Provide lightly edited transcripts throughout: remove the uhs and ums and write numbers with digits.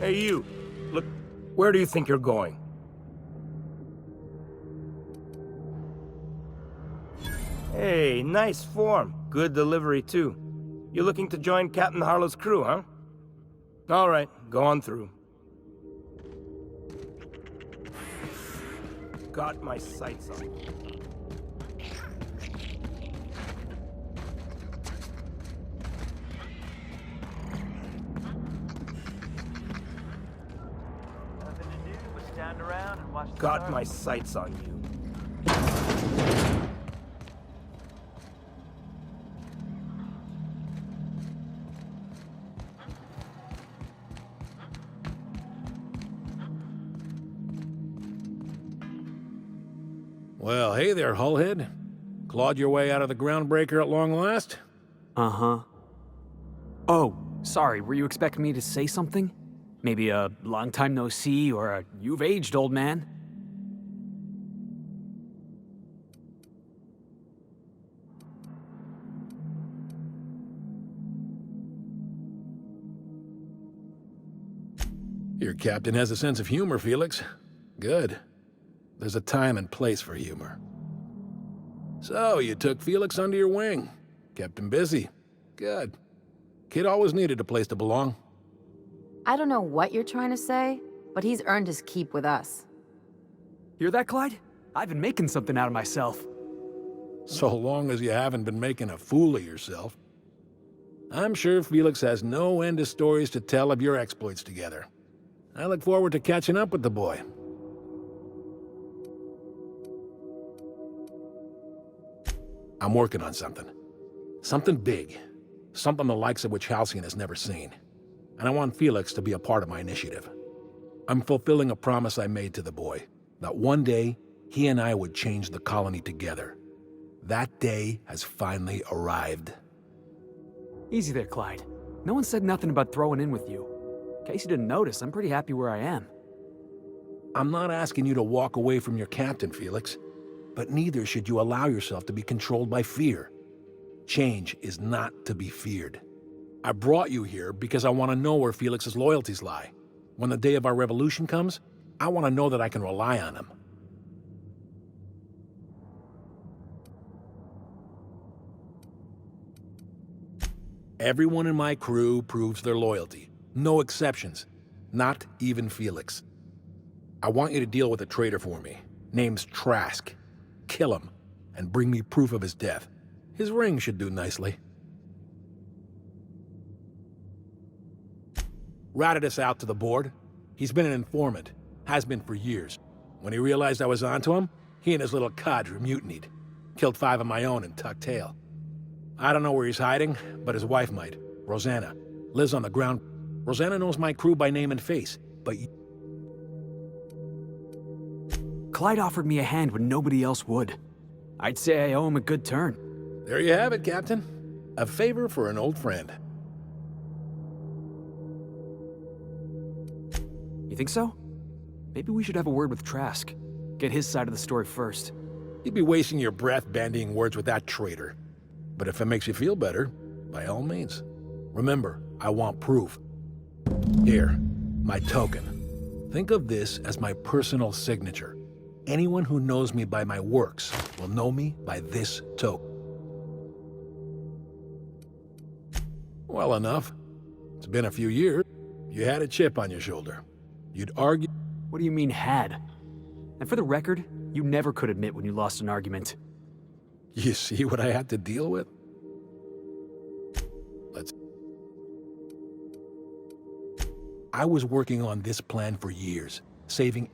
Hey, you. Look, where do you think you're going? Hey, nice form. Good delivery, too. You're looking to join Captain Harlow's crew, huh? All right, go on through. Got my sights on you. Nothing to do but stand around and watch the Got stars. my sights on you. Well, hey there, Hullhead. Clawed your way out of the groundbreaker at long last? Uh-huh. Oh, sorry, were you expecting me to say something? Maybe a long time no see, or a you've aged, old man? Your captain has a sense of humor, Felix. Good. There's a time and place for humor. So, you took Felix under your wing. Kept him busy. Good. Kid always needed a place to belong. I don't know what you're trying to say, but he's earned his keep with us. Hear that, Clyde? I've been making something out of myself. So long as you haven't been making a fool of yourself. I'm sure Felix has no end of stories to tell of your exploits together. I look forward to catching up with the boy. I'm working on something. Something big. Something the likes of which Halcyon has never seen. And I want Felix to be a part of my initiative. I'm fulfilling a promise I made to the boy, that one day, he and I would change the colony together. That day has finally arrived. Easy there, Clyde. No one said nothing about throwing in with you. In case you didn't notice, I'm pretty happy where I am. I'm not asking you to walk away from your captain, Felix. But neither should you allow yourself to be controlled by fear. Change is not to be feared. I brought you here because I want to know where Felix's loyalties lie. When the day of our revolution comes, I want to know that I can rely on him. Everyone in my crew proves their loyalty. No exceptions. Not even Felix. I want you to deal with a traitor for me. Name's Trask. Kill him, and bring me proof of his death. His ring should do nicely. Ratted us out to the board. He's been an informant. Has been for years. When he realized I was onto him, he and his little cadre mutinied. Killed 5 of my own and tucked tail. I don't know where he's hiding, but his wife might. Rosanna. Lives on the ground. Rosanna knows my crew by name and face, but Clyde offered me a hand when nobody else would. I'd say I owe him a good turn. there you have it, Captain. A favor for an old friend. You think so? Maybe we should have a word with Trask. Get his side of the story first. You'd be wasting your breath bandying words with that traitor. But if it makes you feel better, by all means. Remember, I want proof. Here, my token. Think of this as my personal signature. Anyone who knows me by my works will know me by this token. Well enough. It's been a few years. You had a chip on your shoulder. You'd argue... What do you mean, had? And for the record, you never could admit when you lost an argument. You see what I had to deal with? I was working on this plan for years, saving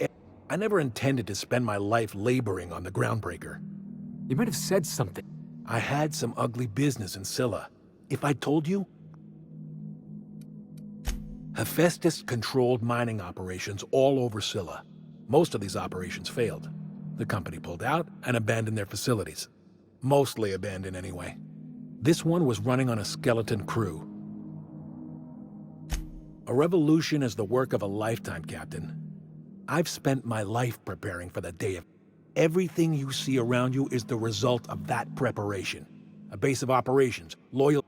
I never intended to spend my life laboring on the groundbreaker. You might have said something. I had some ugly business in Scylla. If I told you... Hephaestus controlled mining operations all over Scylla. Most of these operations failed. The company pulled out and abandoned their facilities. Mostly abandoned anyway. This one was running on a skeleton crew. A revolution is the work of a lifetime, Captain. I've spent my life preparing for the day of... Everything you see around you is the result of that preparation. A base of operations, loyal...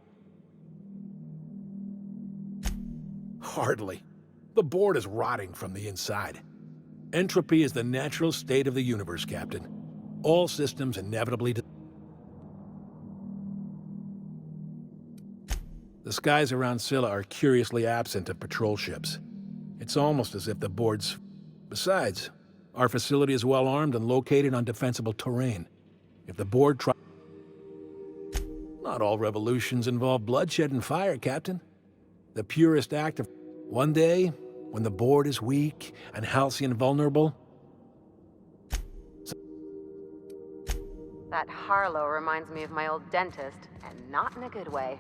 Hardly. The board is rotting from the inside. Entropy is the natural state of the universe, Captain. All systems inevitably... The skies around Scylla are curiously absent of patrol ships. It's almost as if the board's... Besides, our facility is well armed and located on defensible terrain. If the board tries... Not all revolutions involve bloodshed and fire, Captain. The purest act of... One day, when the board is weak and Halcyon vulnerable... That Harlow reminds me of my old dentist, and not in a good way.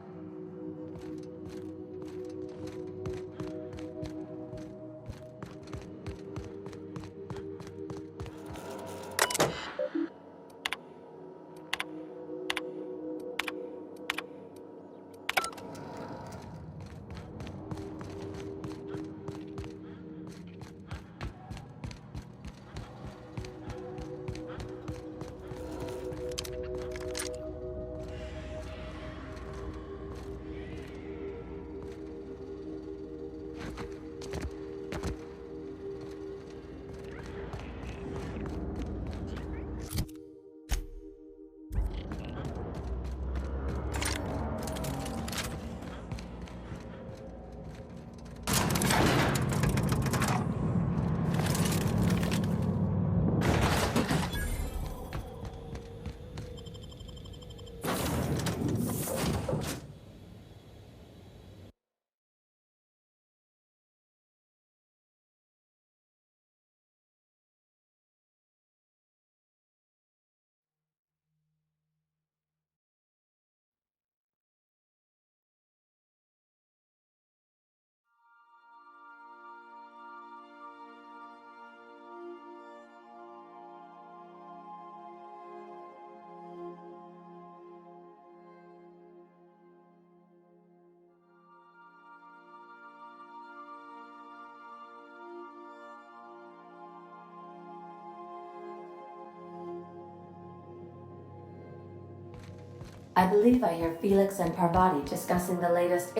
I believe I hear Felix and Parvati discussing the latest...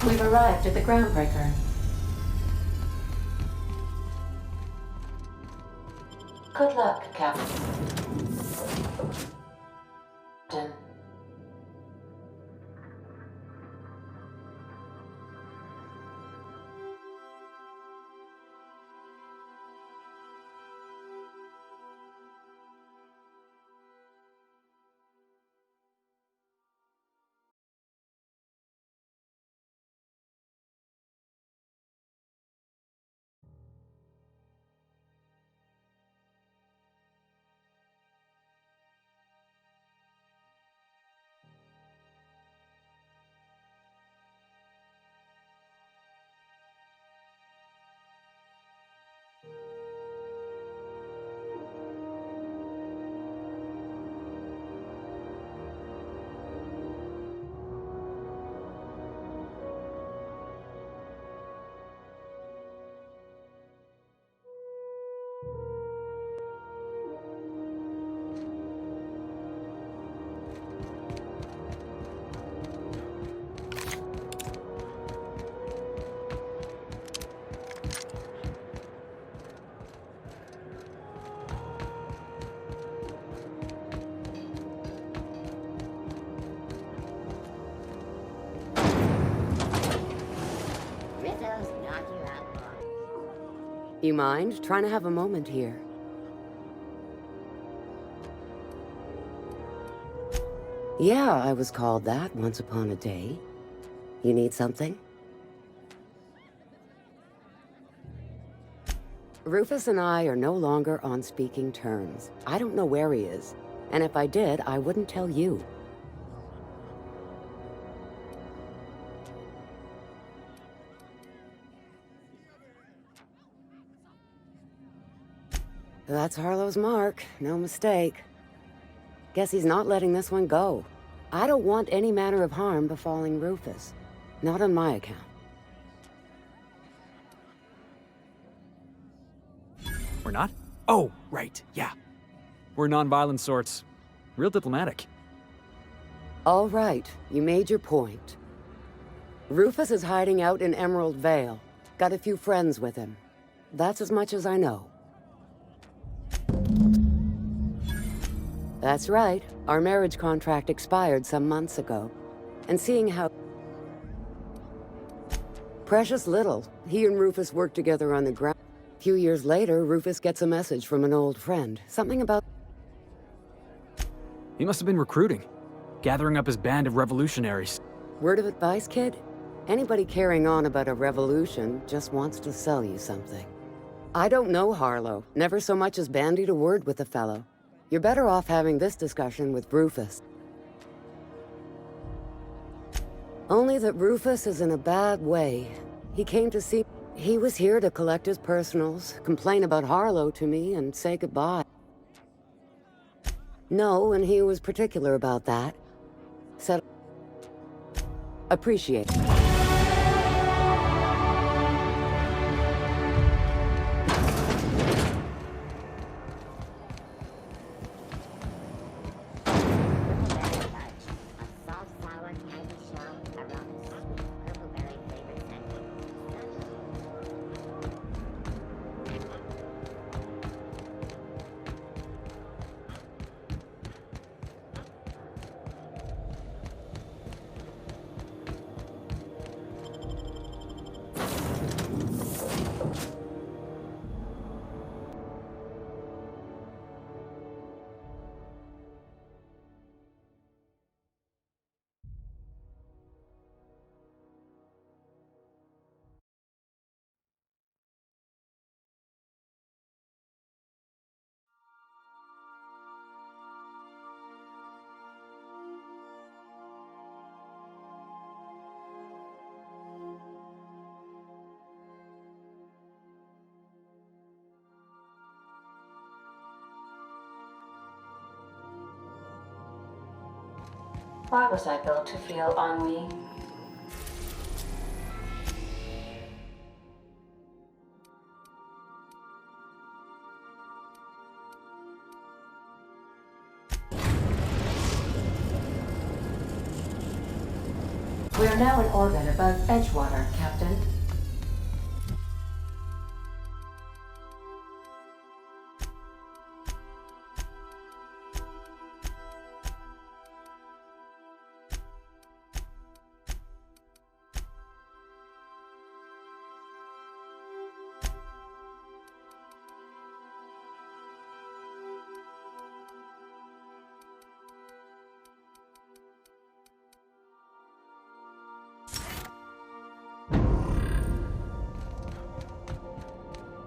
We've arrived at the groundbreaker. Good luck, Captain. You mind? Trying to have a moment here. Yeah, I was called that once upon a day. You need something? Rufus and I are no longer on speaking terms. I don't know where he is. And if I did, I wouldn't tell you. That's Harlow's mark. No mistake. Guess he's not letting this one go. I don't want any manner of harm befalling Rufus. Not on my account. We're not? Oh, right, yeah. We're non-violent sorts. Real diplomatic. All right, you made your point. Rufus is hiding out in Emerald Vale. Got a few friends with him. That's as much as I know. That's right. Our marriage contract expired some months ago. And seeing how... Precious little. He and Rufus worked together on the ground. A few years later, Rufus gets a message from an old friend. Something about... He must have been recruiting. Gathering up his band of revolutionaries. Word of advice, kid? Anybody carrying on about a revolution just wants to sell you something. I don't know Harlow. Never so much as bandied a word with the fellow. You're better off having this discussion with Rufus. Only that Rufus is in a bad way. He came to see... He was here to collect his personals, complain about Harlow to me, and say goodbye. No, and he was particular about that. Said... Appreciate it. Why was I built to feel ennui? We are now in orbit above Edgewater, Captain.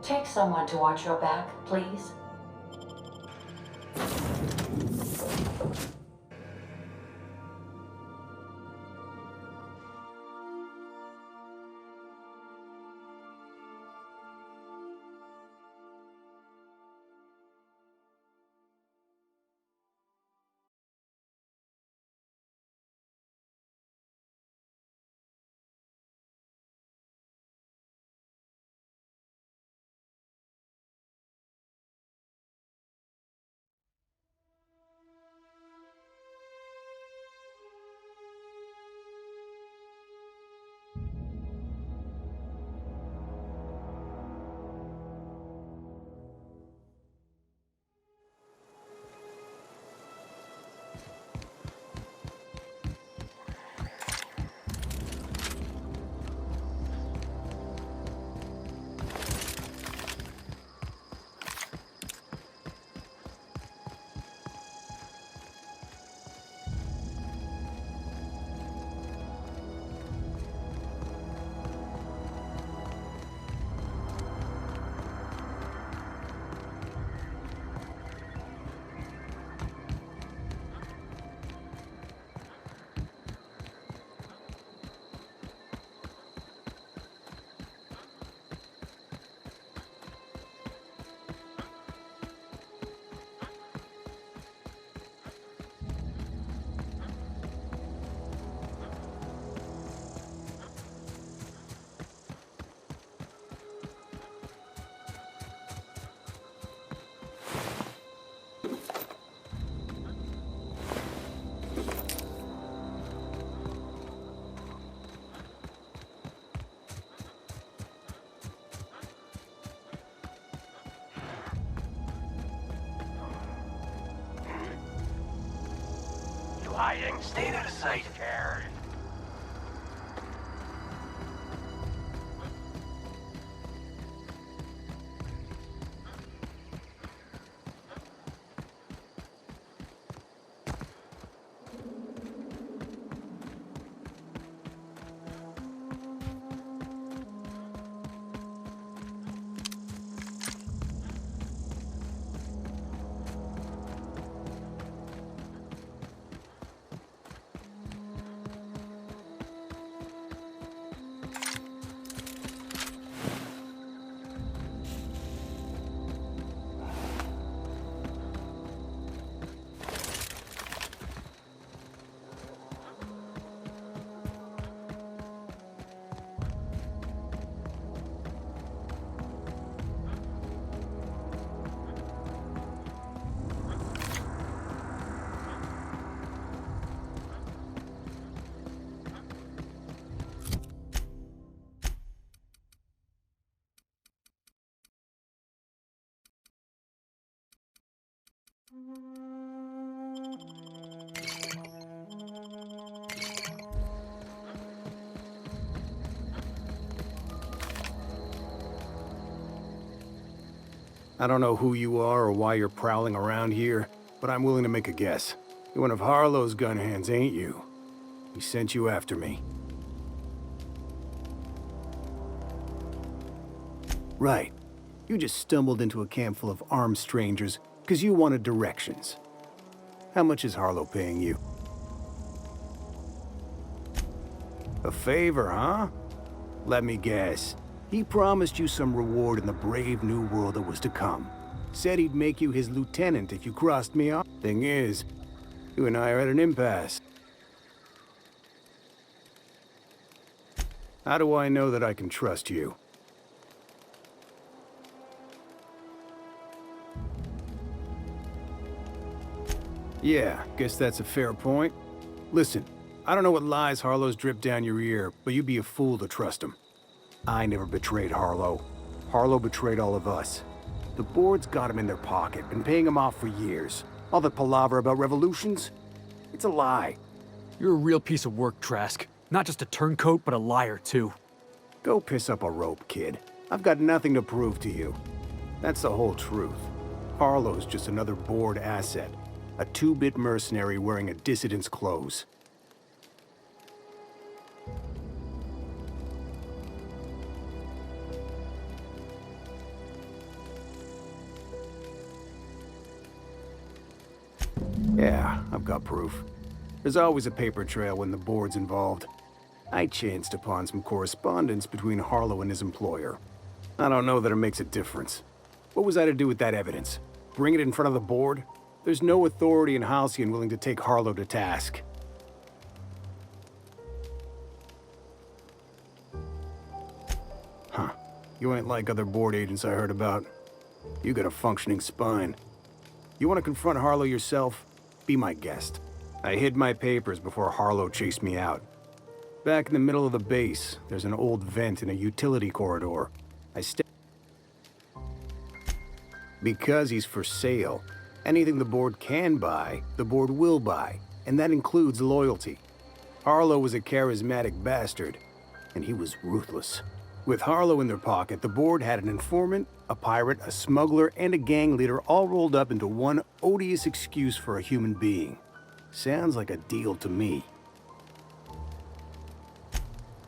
Take someone to watch your back, please. lying. Stay out of sight, Karen. I don't know who you are or why you're prowling around here, but I'm willing to make a guess. You're one of Harlow's gun hands, ain't you? He sent you after me. Right. You just stumbled into a camp full of armed strangers because you wanted directions. How much is Harlow paying you? A favor, huh? Let me guess. He promised you some reward in the brave new world that was to come. Said he'd make you his lieutenant if you crossed me off. Thing is, you and I are at an impasse. How do I know that I can trust you? Yeah, guess that's a fair point. Listen, I don't know what lies Harlow's dripped down your ear, but you'd be a fool to trust him. I never betrayed Harlow. Harlow betrayed all of us. The board's got him in their pocket, been paying him off for years. All that palaver about revolutions? It's a lie. You're a real piece of work, Trask. Not just a turncoat, but a liar, too. Go piss up a rope, kid. I've got nothing to prove to you. That's the whole truth. Harlow's just another board asset. A two-bit mercenary wearing a dissident's clothes. Yeah, I've got proof. There's always a paper trail when the board's involved. I chanced upon some correspondence between Harlow and his employer. I don't know that it makes a difference. What was I to do with that evidence? Bring it in front of the board? There's no authority in Halcyon willing to take Harlow to task. Huh. You ain't like other board agents I heard about. You got a functioning spine. You want to confront Harlow yourself? Be my guest. I hid my papers before Harlow chased me out. Back in the middle of the base, there's an old vent in a utility corridor. Because he's for sale. Anything the board can buy, the board will buy, and that includes loyalty. Harlow was a charismatic bastard, and he was ruthless. With Harlow in their pocket, the board had an informant, a pirate, a smuggler, and a gang leader all rolled up into one odious excuse for a human being. Sounds like a deal to me.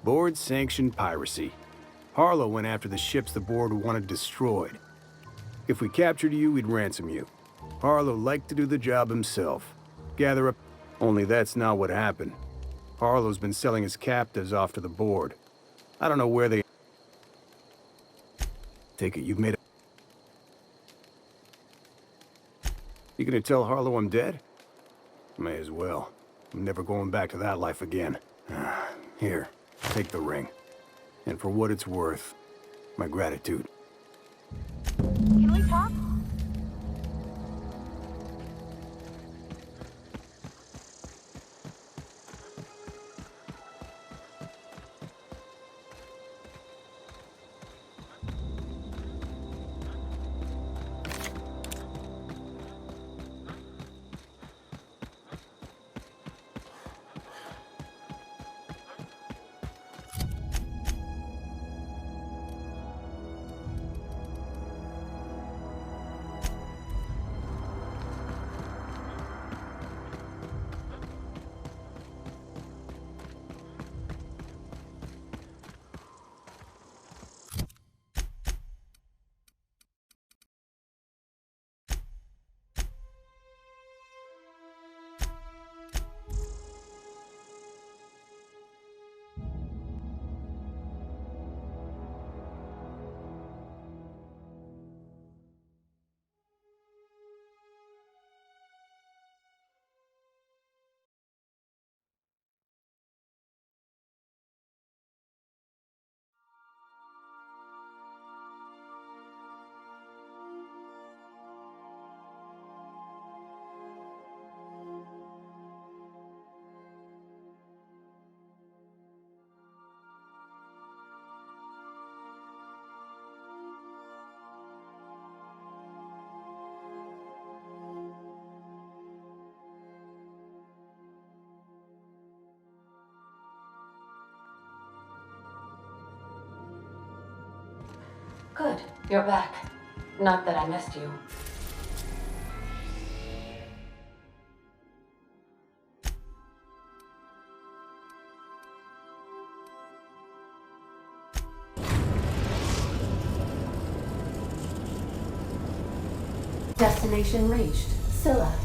Board sanctioned piracy. Harlow went after the ships the board wanted destroyed. If we captured you, we'd ransom you. Harlow liked to do the job himself. Gather up. Only that's not what happened. Harlow's been selling his captives off to the board. I don't know where they... Take it, you've made it. You gonna tell Harlow I'm dead? May as well. I'm never going back to that life again. Here, take the ring. And for what it's worth, my gratitude. Can we talk? Good, you're back. Not that I missed you. Destination reached. Scylla.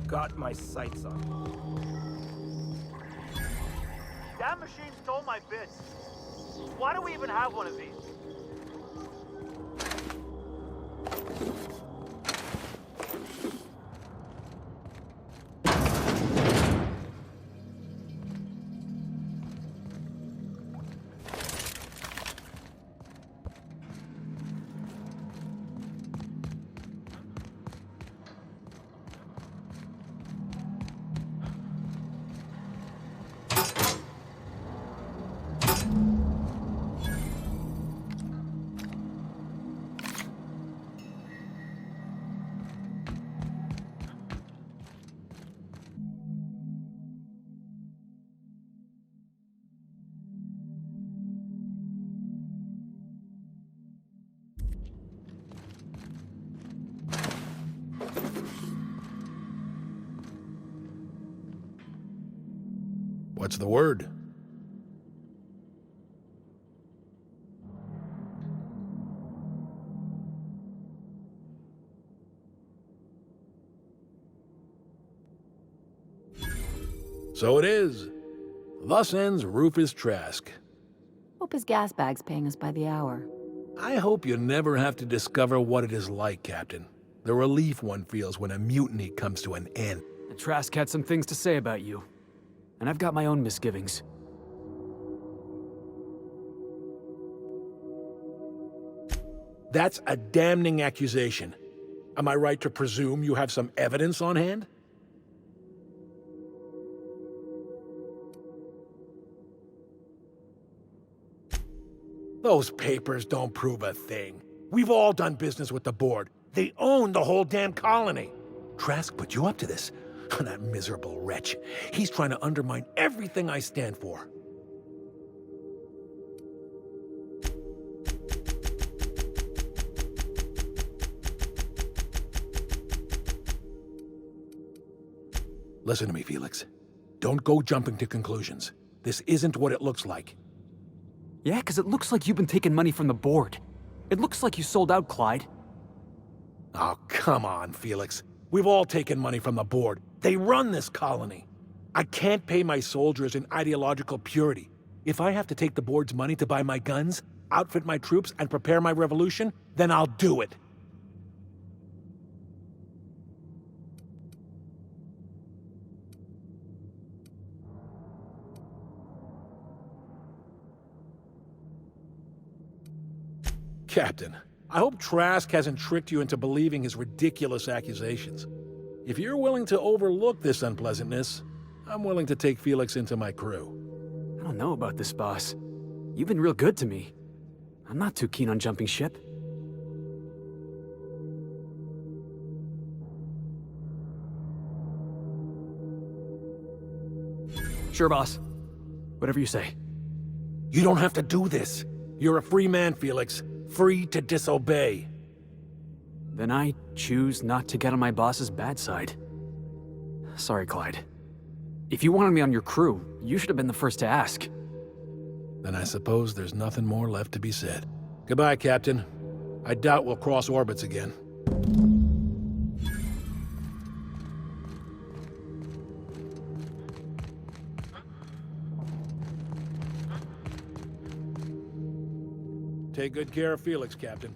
Got my sights on. That machine stole my bits. Why do we even have one of these? What's the word? So it is. Thus ends Rufus Trask. Hope his gas bag's paying us by the hour. I hope you never have to discover what it is like, Captain. The relief one feels when a mutiny comes to an end. The Trask had some things to say about you. And I've got my own misgivings. That's a damning accusation. Am I right to presume you have some evidence on hand? Those papers don't prove a thing. We've all done business with the board. They own the whole damn colony. Trask put you up to this. That miserable wretch. He's trying to undermine everything I stand for. Listen to me, Felix. Don't go jumping to conclusions. This isn't what it looks like. Yeah, because it looks like you've been taking money from the board. It looks like you sold out, Clyde. Oh, come on, Felix. We've all taken money from the board. They run this colony. I can't pay my soldiers in ideological purity. If I have to take the board's money to buy my guns, outfit my troops, and prepare my revolution, then I'll do it. Captain, I hope Trask hasn't tricked you into believing his ridiculous accusations. If you're willing to overlook this unpleasantness, I'm willing to take Felix into my crew. I don't know about this, boss. You've been real good to me. I'm not too keen on jumping ship. Sure, boss. Whatever you say. You don't have to do this. You're a free man, Felix. Free to disobey. Then I choose not to get on my boss's bad side. Sorry, Clyde. If you wanted me on your crew, you should have been the first to ask. Then I suppose there's nothing more left to be said. Goodbye, Captain. I doubt we'll cross orbits again. Take good care of Felix, Captain.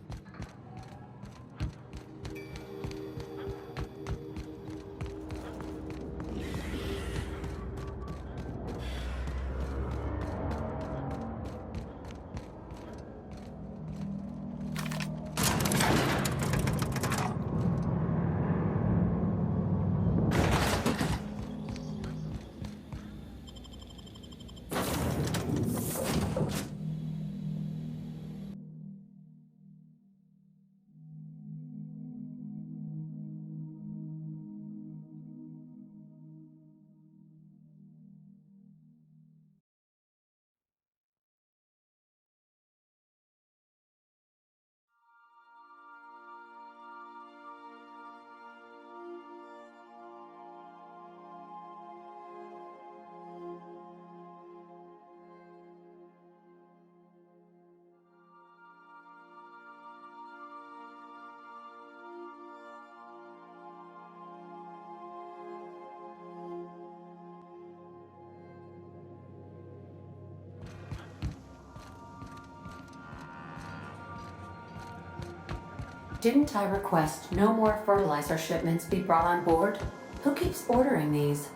Didn't I request no more fertilizer shipments be brought on board? Who keeps ordering these?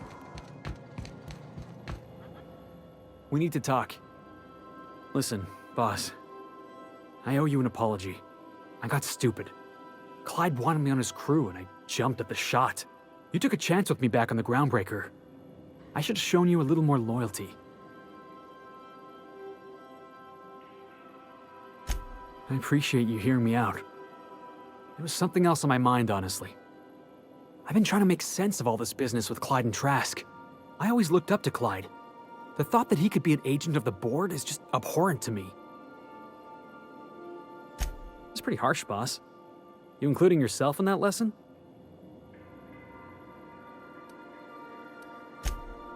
We need to talk. Listen, boss. I owe you an apology. I got stupid. Clyde wanted me on his crew, and I jumped at the shot. You took a chance with me back on the Groundbreaker. I should have shown you a little more loyalty. I appreciate you hearing me out. There was something else on my mind, honestly. I've been trying to make sense of all this business with Clyde and Trask. I always looked up to Clyde. The thought that he could be an agent of the board is just abhorrent to me. It's pretty harsh, boss. You including yourself in that lesson?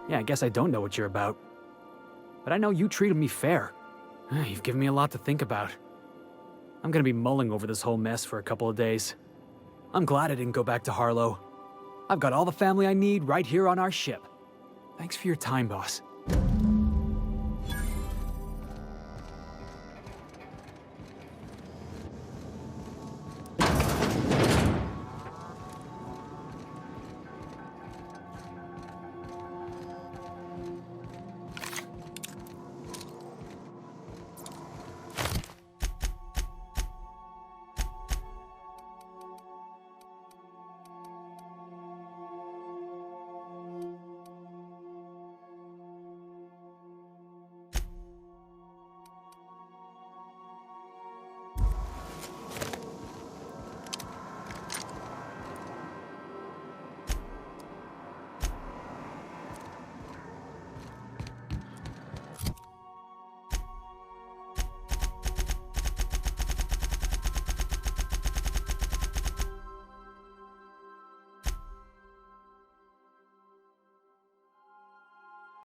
Yeah, I guess I don't know what you're about. But I know you treated me fair. You've given me a lot to think about. I'm gonna be mulling over this whole mess for a couple of days. I'm glad I didn't go back to Harlow. I've got all the family I need right here on our ship. Thanks for your time, boss.